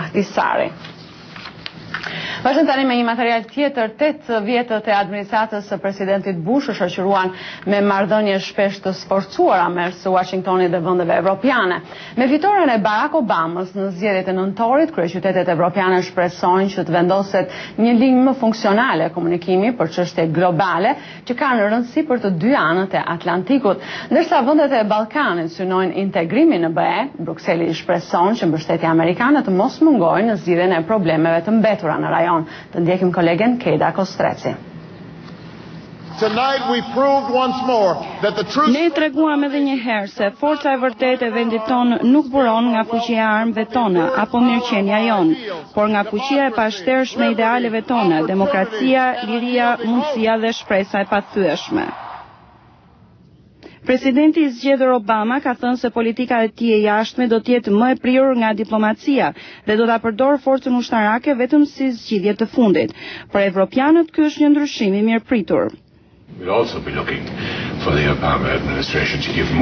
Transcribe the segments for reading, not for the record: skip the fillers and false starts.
Ahtisaari. Vazhdojmë tani me një material tjetër. 8 vjetët e administratës së presidentit Bush u shoqëruan me marrëdhënie shpesh të sforcuara mes Washingtonit dhe vendeve evropiane. Me fitoren e Barack Obamas në zgjedhjet e nëntorit, kryeqytetet evropiane shpresojnë që të vendoset një linjë më funksionale komunikimi për çështje globale që kanë rëndësi për të dy anët e Atlantikut. Ndërsa vendet e Ballkanit synojnë integrimin në BE, Brukseli shpreson që mbështetja amerikane të mos mungojë në zgjidhjen e problemeve të mbetura në rajon. Të ndjekim kolegen Keda Kostreci. Ne treguam edhe një herë se forca e vërtetë e vendit tonë nuk buron nga fuqia e armëve tona apo mirëqenia jonë, por nga fuqia e pashtershme e idealeve tona, demokracia, liria, mundësia dhe shpresa e pathyeshme. Presidenti i zgjedhur Obama ka thënë se politika e tij e jashtme do të jetë më e prirur nga diplomacia dhe do ta përdorë forcën ushtarake vetëm si zgjidhje të fundit. Për evropianët ky është një ndryshim i mirëpritur.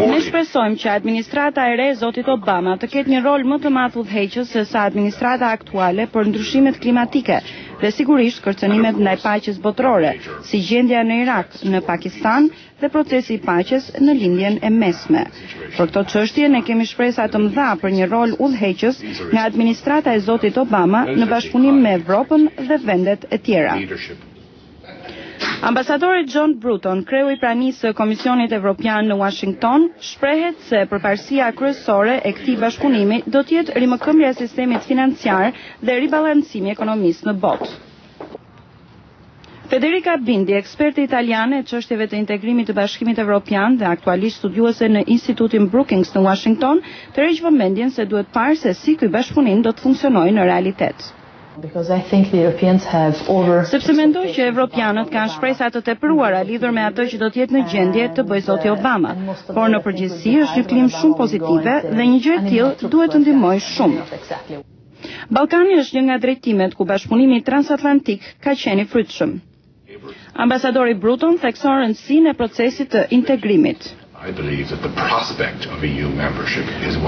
Ne shpresojmë që administrata e re e zotit Obama të ketë një rol më të madh udhëheqës se sa administrata aktuale për ndryshimet klimatike dhe sigurisht kërcënimet ndaj paqes botërore, si gjendja në Irak, në Pakistan dhe procesi i paqes në lindjen e mesme. Për këto çështje ne kemi shpresa të mëdha për një rol udhëheqës nga administrata e zotit Obama në bashkëpunim me Evropën dhe vendet e tjera. Ambasadori John Bruton, kreu i pranisë së Komisionit Evropian në Washington, shprehet se përparësia kryesore e këtij bashkëpunimi do të jetë rimëkëmbja e sistemit financiar dhe ribalancimi i ekonomisë në botë. Federica Bindi, eksperte italiane e çështjeve të integrimit të Bashkimit Evropian dhe aktualisht studiuese në Institutin Brookings në Washington, tërheq vëmendjen se duhet parë se si ky bashkëpunim do të funksionojë në realitet. Sepse mendoj që evropianët kanë shpresa të tepruara lidhur me atë që do të jetë në gjendje të bëjë zoti Obama, por në përgjithësi është një klimë shumë pozitive dhe një gjë e tillë duhet të ndihmojë shumë. Ballkani është një nga drejtimet ku bashkëpunimi transatlantik ka qenë i frytshëm. Ambasadori Bruton thekson rëndësinë e procesit të integrimit.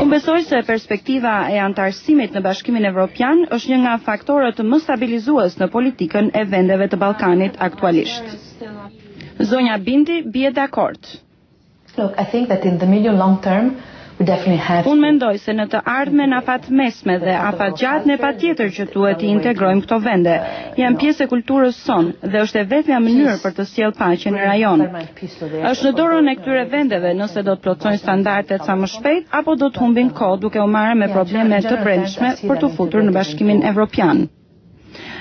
Unë besoj se perspektiva e antarësimit në Bashkimin Evropian është një nga faktorët më stabilizues në politikën e vendeve të Ballkanit aktualisht. Zonja Bindi bie dakord. Unë mendoj se në të ardhmen afat mesme dhe afat gjatë ne patjetër që duhet të integrojmë këto vende. Janë pjesë e kulturës sonë dhe është e vetmja mënyrë për të sjellë paqe në rajon. Është në dorën e këtyre vendeve nëse do të plotësojnë standardet sa më shpejt apo do të humbin kohë duke u marrë me probleme të brendshme për të futur në Bashkimin Evropian.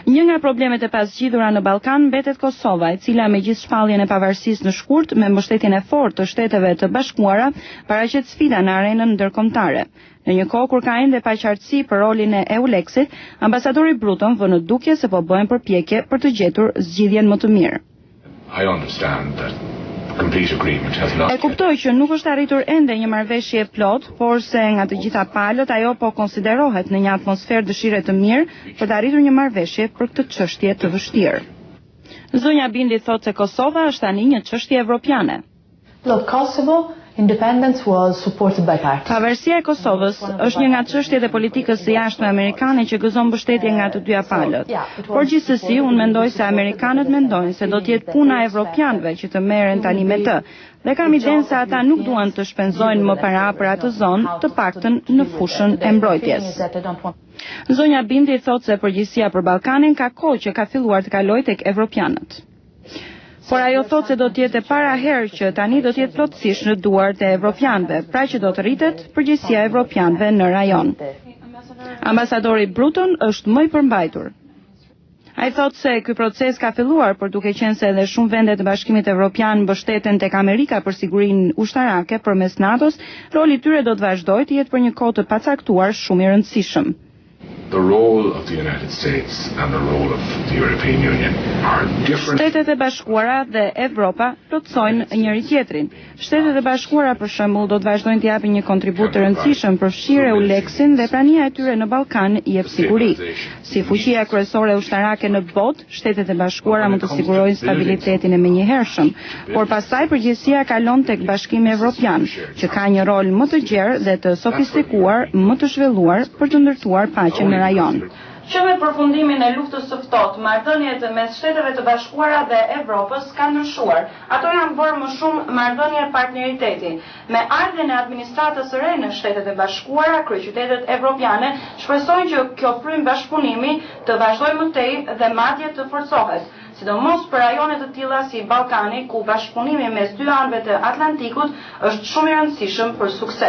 Një nga problemet e pasgjidhura në Ballkan mbetet Kosova, e cila me gjithë shpalljen e pavarësisë në shkurt me mbështetjen e fortë të Shteteve të Bashkuara paraqet sfida në arenën ndërkombëtare. Në një kohë kur ka ende paqartësi për rolin e EULEX-it, ambasadori Bruton vë në dukje se po bëhen përpjekje për të gjetur zgjidhjen më të mirë. E kuptoj që nuk është arritur ende një marrëveshje plot, por se nga të gjitha palët ajo po konsiderohet në një atmosferë dëshire të mirë për të arritur një marrëveshje për këtë çështje të vështirë. Zonja Bindi thotë se Kosova është tani një çështje evropiane. Pavarësia e Kosovës është një nga çështjet e politikës së jashtme amerikane që gëzon mbështetje nga të dyja palët. Por gjithsesi, unë mendoj se amerikanët mendojnë se do të jetë puna e evropianëve që të merren tani me të, dhe kam idenë se ata nuk duan të shpenzojnë më para për atë zonë, të paktën në fushën e mbrojtjes. Zonja Bindi thotë se përgjegjësia për Ballkanin ka kohë që ka filluar të kalojë tek evropianët. Por ajo thotë se do të jetë para herë që tani do të jetë plotësisht në duart e evropianëve, pra që do të rritet përgjegjësia e evropianëve në rajon. Ambasadori Bruton është më i përmbajtur. Ai thotë se ky proces ka filluar, por duke qenë se edhe shumë vende të Bashkimit Evropian mbështeten tek Amerika për sigurinë ushtarake përmes NATO-s, roli i tyre do të vazhdojë të jetë për një kohë të pacaktuar shumë i rëndësishëm. Shtetet e Bashkuara dhe Evropa plotësojnë njëri tjetrin. Shtetet e Bashkuara për shembull do të vazhdojnë të japin një kontribut të rëndësishëm për fshirë EULEX-in dhe prania e tyre në Ballkan i jep siguri. Si fuqia kryesore ushtarake në botë, Shtetet e Bashkuara mund të sigurojnë stabilitetin e menjëhershëm, por pastaj përgjegjësia kalon tek Bashkimi Evropian, që ka një rol më të gjerë dhe të sofistikuar, më të zhvilluar për të ndërtuar paqen në rajon. Që me përfundimin e luftës së ftohtë, marrëdhëniet mes Shteteve të Bashkuara dhe Evropës kanë ndryshuar. Ato janë bërë më shumë marrëdhënie partneriteti. Me ardhjen e administratës së re në Shtetet e Bashkuara, kryeqytetet evropiane shpresojnë që kjo frym bashkëpunimi të vazhdojë më tej dhe madje të forcohet, sidomos për rajone të tilla si Ballkani, ku bashkëpunimi mes dy anëve të Atlantikut është shumë i rëndësishëm për sukses.